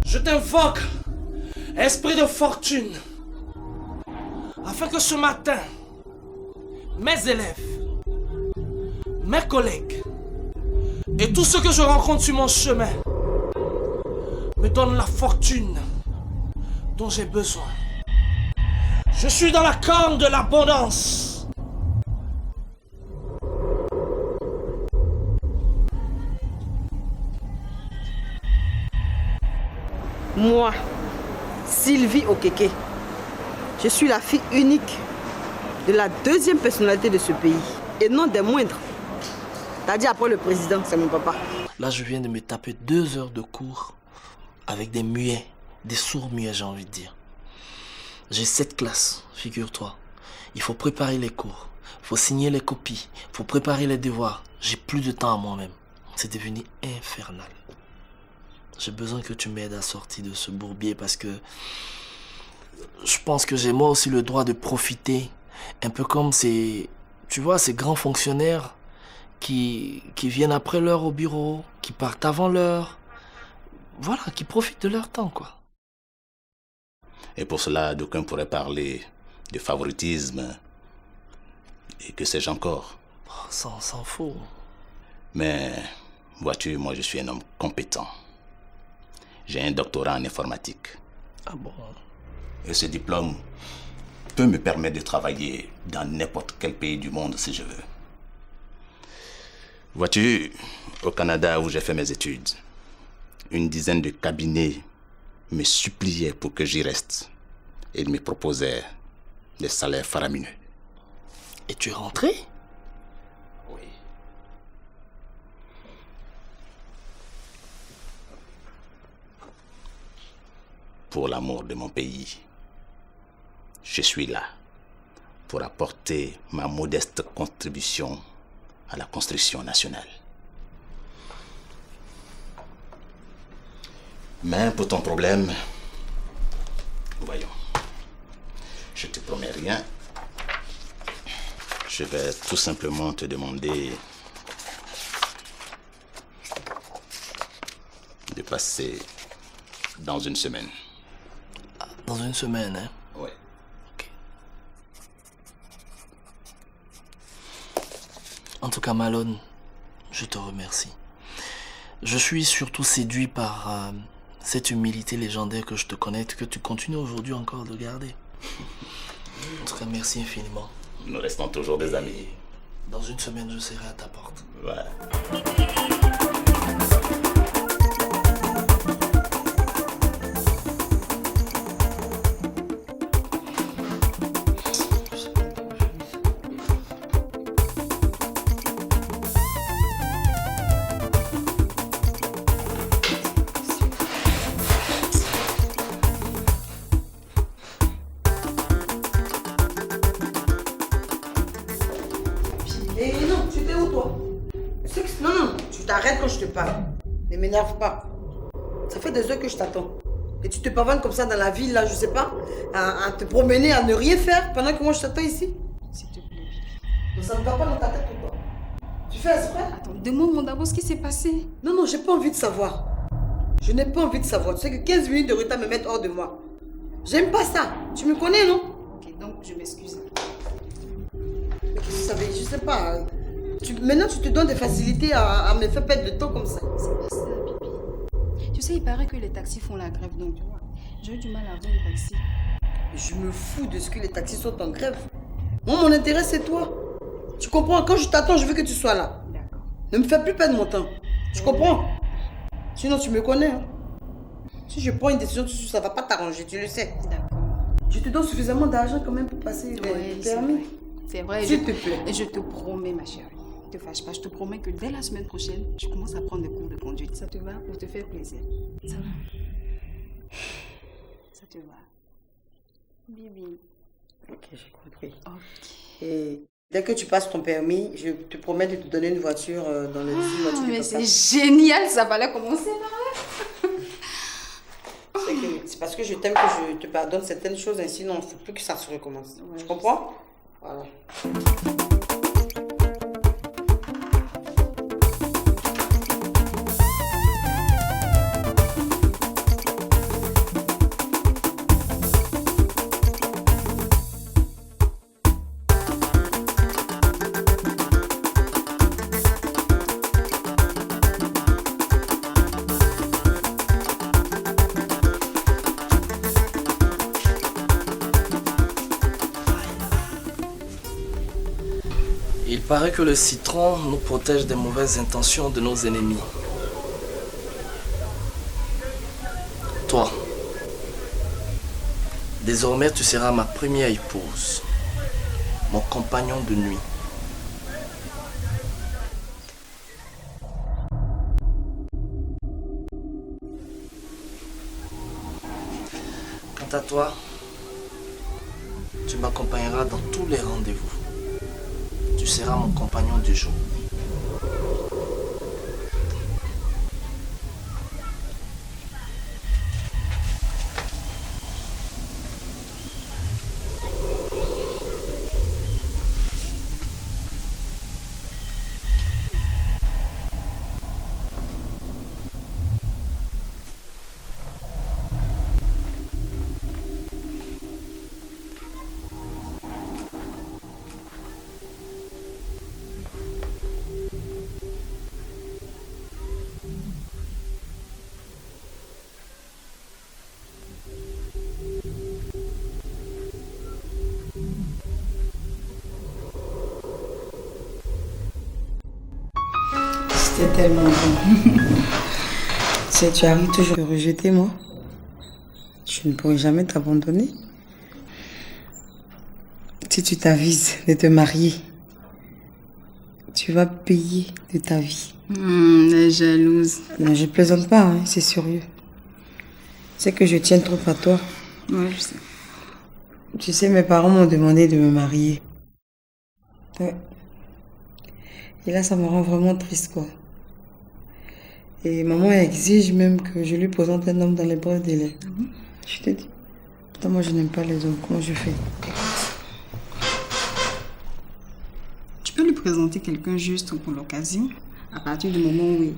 Je t'invoque, esprit de fortune, afin que ce matin, mes élèves, mes collègues et tous ceux que je rencontre sur mon chemin me donnent la fortune dont j'ai besoin. Je suis dans la corne de l'abondance. Moi, Sylvie Okeke, je suis la fille unique de la deuxième personnalité de ce pays, et non des moindres. T'as dit après le président, c'est mon papa. Là, je viens de me taper 2 heures de cours avec des muets, des sourds muets, j'ai envie de dire. J'ai 7 classes, figure-toi. Il faut préparer les cours, il faut signer les copies, il faut préparer les devoirs. J'ai plus de temps à moi-même. C'est devenu infernal. J'ai besoin que tu m'aides à sortir de ce bourbier parce que je pense que j'ai moi aussi le droit de profiter. Un peu comme ces grands fonctionnaires qui viennent après l'heure au bureau, qui partent avant l'heure. Voilà, qui profitent de leur temps, quoi. Et pour cela, d'aucuns pourraient parler de favoritisme et que sais-je encore. Oh, ça, on s'en fout. Mais, vois-tu, moi je suis un homme compétent. J'ai un doctorat en informatique. Ah bon? Et ce diplôme peut me permettre de travailler dans n'importe quel pays du monde si je veux. Vois-tu, au Canada où j'ai fait mes études, une dizaine de cabinets me suppliaient pour que j'y reste. Et ils me proposaient des salaires faramineux. Et tu es rentré? Oui. Pour l'amour de mon pays, je suis là pour apporter ma modeste contribution à la construction nationale. Mais pour ton problème, voyons, je te promets rien. Je vais tout simplement te demander de passer dans une semaine. Dans une semaine, hein? Oui. Ok. En tout cas, Malone, je te remercie. Je suis surtout séduit par cette humilité légendaire que je te connais, que tu continues aujourd'hui encore de garder. En tout cas, merci infiniment. Nous restons toujours des amis. Dans une semaine, je serai à ta porte. Ouais. Arrête quand je te parle. Ne m'énerve pas. Ça fait des heures que je t'attends. Et tu te pavanes comme ça dans la ville, là, je sais pas, à te promener, à ne rien faire pendant que moi je t'attends ici. S'il te plaît. Mais ça ne va pas dans ta tête ou quoi? Tu fais exprès? Attends, demande-moi d'abord ce qui s'est passé. Non, j'ai pas envie de savoir. Je n'ai pas envie de savoir. Tu sais que 15 minutes de retard me mettent hors de moi. J'aime pas ça. Tu me connais, non? Ok, donc je m'excuse. Mais qu'est-ce que ça veut dire? Je sais pas. Maintenant, tu te donnes des facilités à me faire perdre le temps comme ça. C'est pas ça, Bibi. Tu sais, il paraît que les taxis font la grève, donc tu vois. J'ai eu du mal à avoir un taxi. Je me fous de ce que les taxis sont en grève. Moi, mon intérêt, c'est toi. Tu comprends? Quand je t'attends, je veux que tu sois là. D'accord. Ne me fais plus perdre mon temps. Tu comprends? Sinon, tu me connais. Hein? Si je prends une décision, ça va pas t'arranger, tu le sais. D'accord. Je te donne suffisamment d'argent quand même pour passer le permis. C'est vrai. S'il te plaît. Et je te promets, ma chérie. Ne te fâche pas, je te promets que dès la semaine prochaine, je commence à prendre des cours de conduite. Ça te va? Pour te faire plaisir. Ça va? Ça te va? Bibi. Ok, j'ai compris. Ok. Et dès que tu passes ton permis, je te promets de te donner une voiture dans le 18 voitures. Mais c'est génial, ça fallait commencer par là. C'est parce que je t'aime que je te pardonne certaines choses, ainsi non, il ne faut plus que ça se recommence. Ouais, tu comprends? Voilà. paraît que le citron nous protège des mauvaises intentions de nos ennemis. Toi, désormais tu seras ma première épouse, mon compagnon de nuit. Quant à toi, tu m'accompagneras dans tous les rendez-vous. Tu seras mon compagnon du jour. C'était tellement bon. Tu arrives toujours à me rejeter, moi. Je ne pourrai jamais t'abandonner. Si tu t'avises de te marier, tu vas payer de ta vie. Elle est jalouse. Non, je plaisante pas, hein, c'est sérieux. C'est que je tiens trop à toi. Ouais, je sais. Tu sais, mes parents m'ont demandé de me marier. Ouais. Et là, ça me rend vraiment triste, quoi. Et maman exige même que je lui présente un homme dans les brefs délais. Je te dis. Putain, moi, je n'aime pas les hommes. Comment je fais? Tu peux lui présenter quelqu'un juste pour l'occasion, à partir du moment où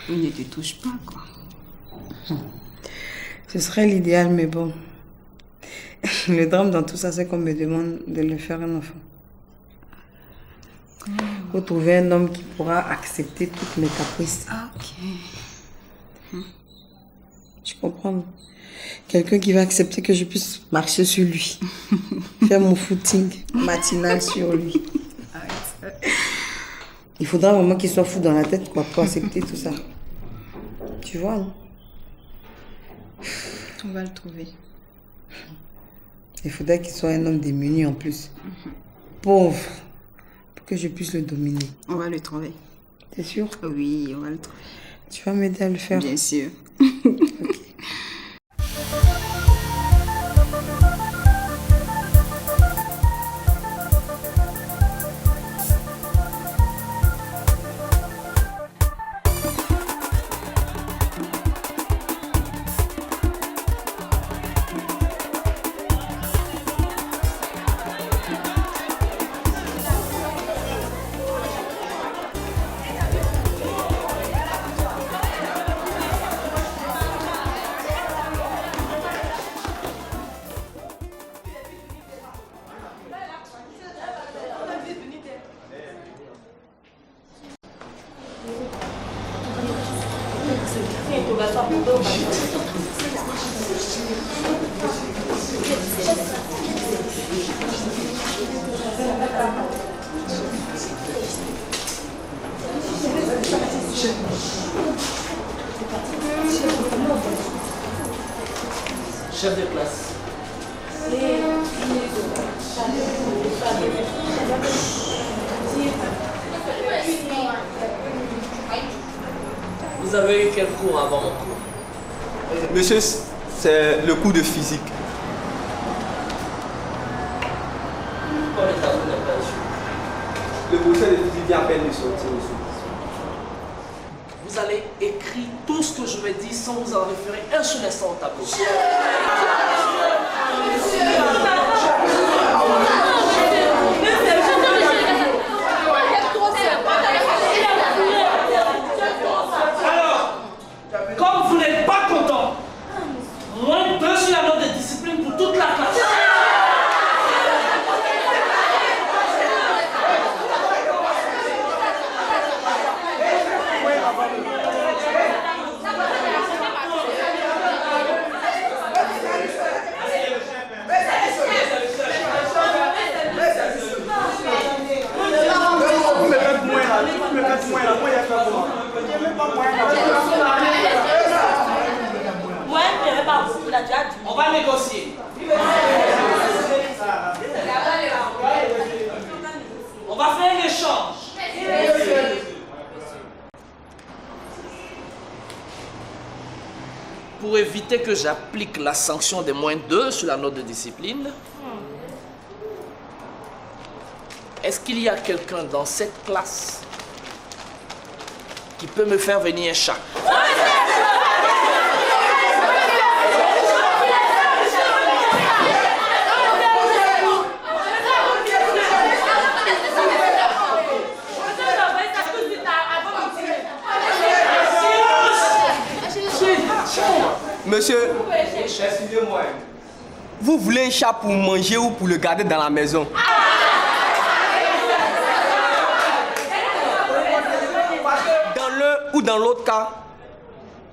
il ne te touche pas, quoi. Ce serait l'idéal, mais bon. Le drame dans tout ça, c'est qu'on me demande de lui faire un enfant. Faut trouver un homme qui pourra accepter toutes mes caprices. Ah, ok. Tu comprends? Quelqu'un qui va accepter que je puisse marcher sur lui. Faire mon footing matinal sur lui. Il faudra vraiment qu'il soit fou dans la tête, quoi, pour accepter tout ça. Tu vois, non? On va le trouver. Il faudrait qu'il soit un homme démuni en plus. Pauvre. Pour que je puisse le dominer. On va le trouver. T'es sûr? Oui, on va le trouver. Tu vas m'aider à le faire? Bien sûr. Ok. Chef de classe. Vous avez eu quel cours avant mon cours? Monsieur, c'est le cours de physique. Pourquoi les tableaux n'est pas dessus? Le professeur de physique vient à peine de sortir aussi. Vous allez écrire tout ce que je vais dire sans vous en référer un seul instant au tableau. Alors, comme vous n'êtes pas content, moins 2 sur la note de discipline pour toute la classe. On va négocier. On va faire un échange. Pour éviter que j'applique la sanction des -2 sur la note de discipline, est-ce qu'il y a quelqu'un dans cette classe qui peut me faire venir un chat? Monsieur, excusez-moi. Vous voulez un chat pour manger ou pour le garder dans la maison? Dans l'un ou dans l'autre cas,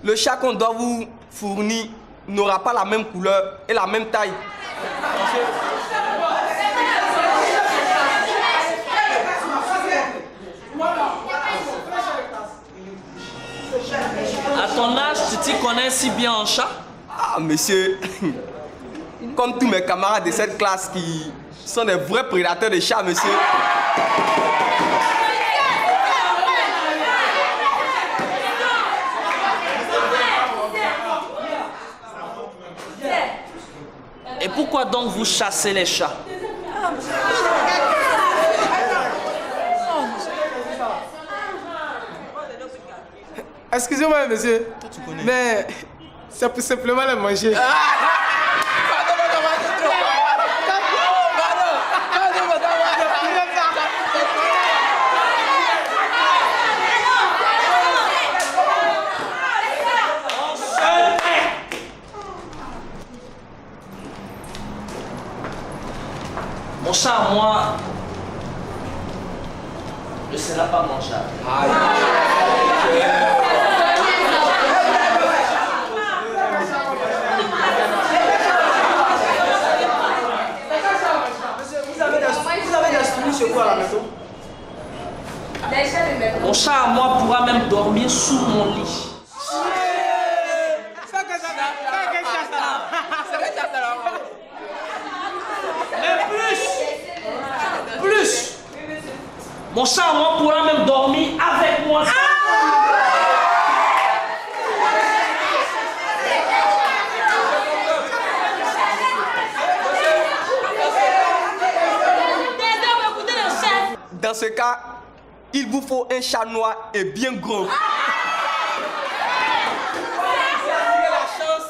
le chat qu'on doit vous fournir n'aura pas la même couleur et la même taille. À ton âge, tu t'y connais si bien en chat? Ah, monsieur, comme tous mes camarades de cette classe qui sont des vrais prédateurs de chats, monsieur. Et pourquoi donc vous chassez les chats? Excusez-moi, monsieur, mais c'est pour simplement les manger. Mon chat à moi ne sera pas mangeable. Mon chat à moi pourra même dormir sous mon lit. Mais plus, mon chat à moi pourra même dormir avec moi. Dans ce cas, il vous faut un chat noir et bien gros. La chance,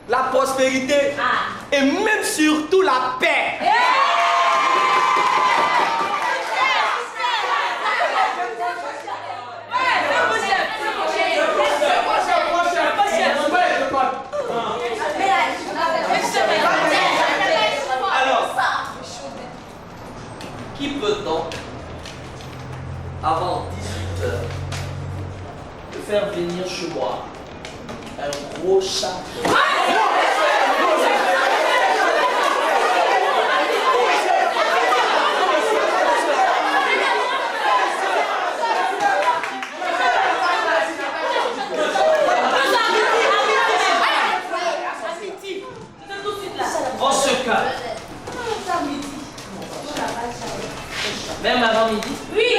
la prospérité et même surtout la paix. Alors, qui peut donc, avant 18 heures, me faire venir chez moi un gros chat? On se calme. Même avant midi? Oui.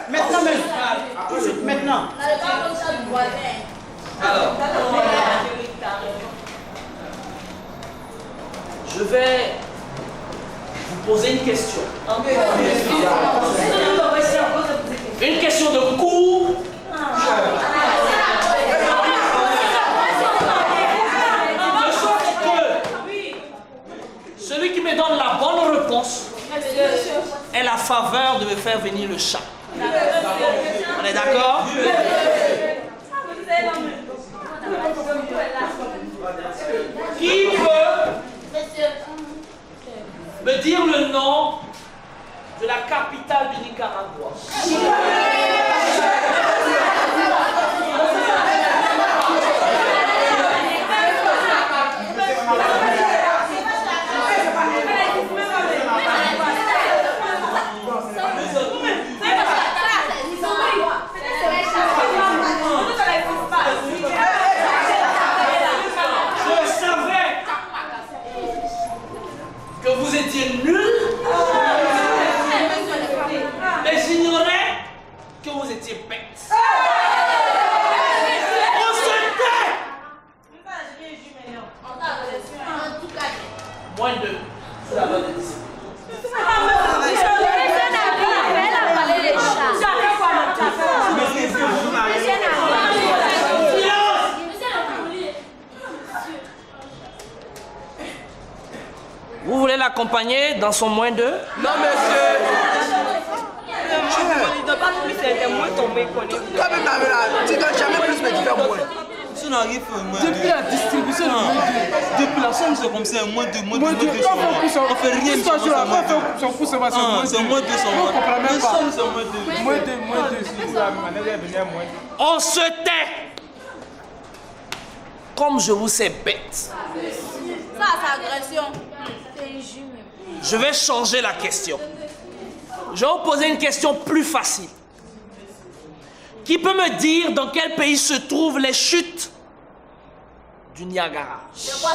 Maintenant même. Tout de suite, maintenant. Alors, je vais vous poser une question. Une question de cours. De sorte que celui qui me donne la bonne réponse est la faveur de me faire venir le chat. On est d'accord? Qui peut me dire le nom de la capitale du Nicaragua? l'accompagner dans son moins 2? Non, monsieur. Il ne doit pas plus être moins tombé qu'on est. Toi-même, tu ne dois jamais plus me dire moins. Si on arrive Depuis la distribution, depuis la somme, c'est comme ça, moins 2, moins 2, moins de on fait rien. Son coup, c'est moins 2. C'est moins 2, c'est moins 2. Même pas. C'est moins 2. Moins 2, si la manœuvre est venue à moins 2. On se tait! Comme je vous sais bête. Ça, c'est agression. C'est injuste. Je vais changer la question. Je vais vous poser une question plus facile. Qui peut me dire dans quel pays se trouvent les chutes du Niagara? Moi,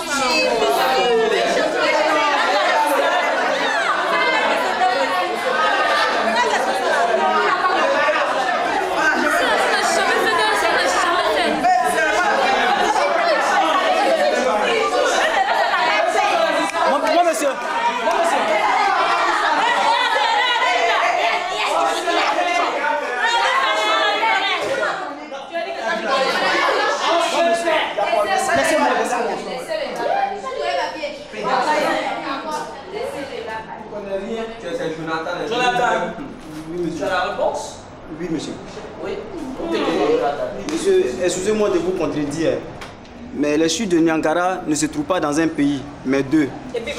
monsieur. Jonathan, tu as la réponse? Oui, monsieur. Oui. Monsieur, excusez-moi de vous contredire, mais les chutes de Niagara ne se trouvent pas dans un pays, mais deux. Et puis,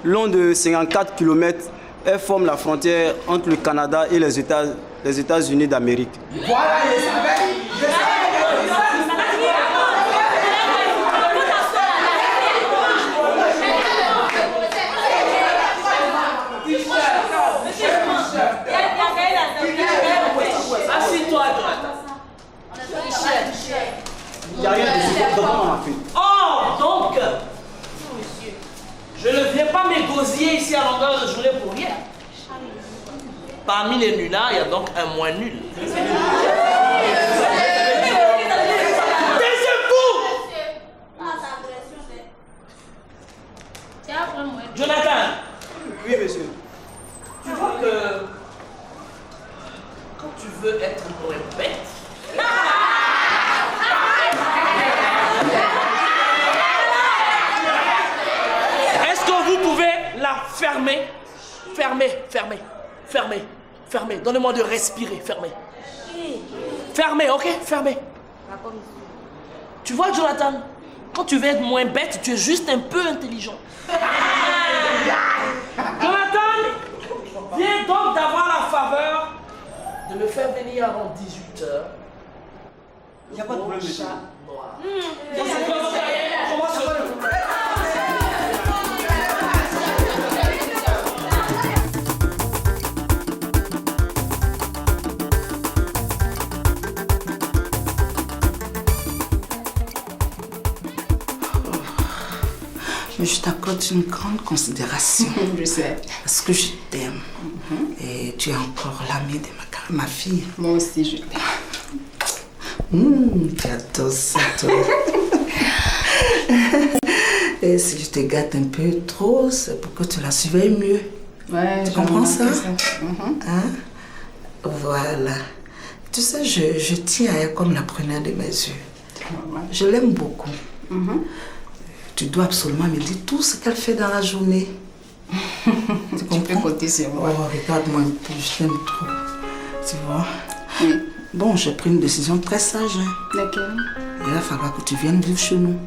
Long de 54 km, elles forment la frontière entre le Canada et les États-Unis d'Amérique. Voilà, je savais. Assis-toi, Jonathan. Il n'y a rien de comment on a fait. Oh, donc, je ne viens pas m'égosiller ici à longueur de journée pour rien. Parmi les nullards, il y a donc un moins nul. Taisez-vous! Jonathan! Oui, monsieur. Tu vois que quand tu veux être moins bête, est-ce que vous pouvez la fermer? Fermez. Donnez-moi de respirer. Fermez. Fermez, ok? Fermez. Tu vois, Jonathan, quand tu veux être moins bête, tu es juste un peu intelligent. Jonathan, viens donc d'avoir la faveur de me faire venir avant 18h. Il n'y a pas de problème, monsieur. Mais je t'accorde une grande considération. Je sais. Parce que je t'aime. Et tu es encore l'amie de ma fille. Moi aussi, je t'aime. J'adore ça, toi. Et si je te gâte un peu trop, c'est pour que tu la surveilles mieux. Ouais, tu comprends ça? Hein? Voilà. Tu sais, je tiens à elle comme la première de mes yeux. Je l'aime beaucoup. Tu dois absolument me dire tout ce qu'elle fait dans la journée. Tu comprends? Tu peux compter sur moi. Oh, regarde-moi un peu, je t'aime trop. Tu vois? Oui. Bon, j'ai pris une décision très sage. Hein. Laquelle? Il va falloir que tu viennes vivre chez nous.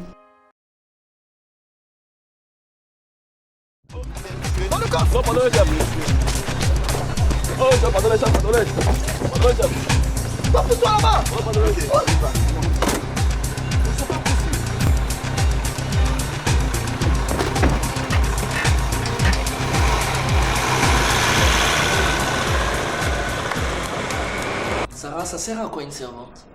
Sarah, ça sert à quoi une servante?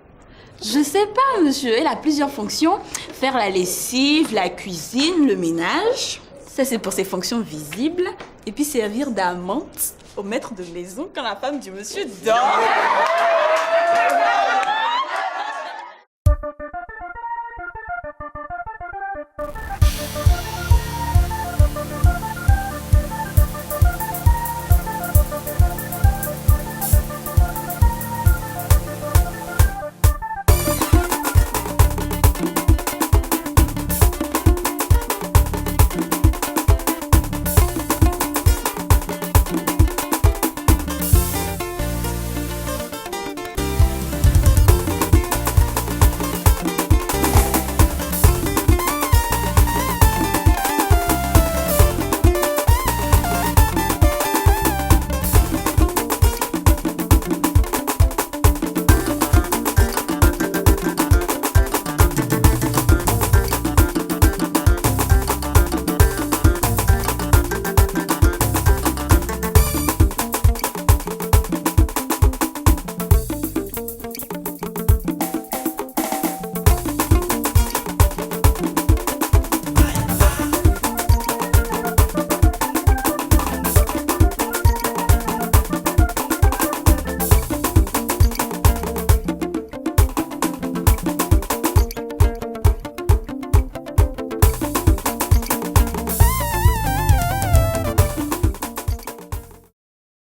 Je sais pas, monsieur. Elle a plusieurs fonctions. Faire la lessive, la cuisine, le ménage. Ça, c'est pour ses fonctions visibles. Et puis servir d'amante au maître de maison quand la femme du monsieur dort.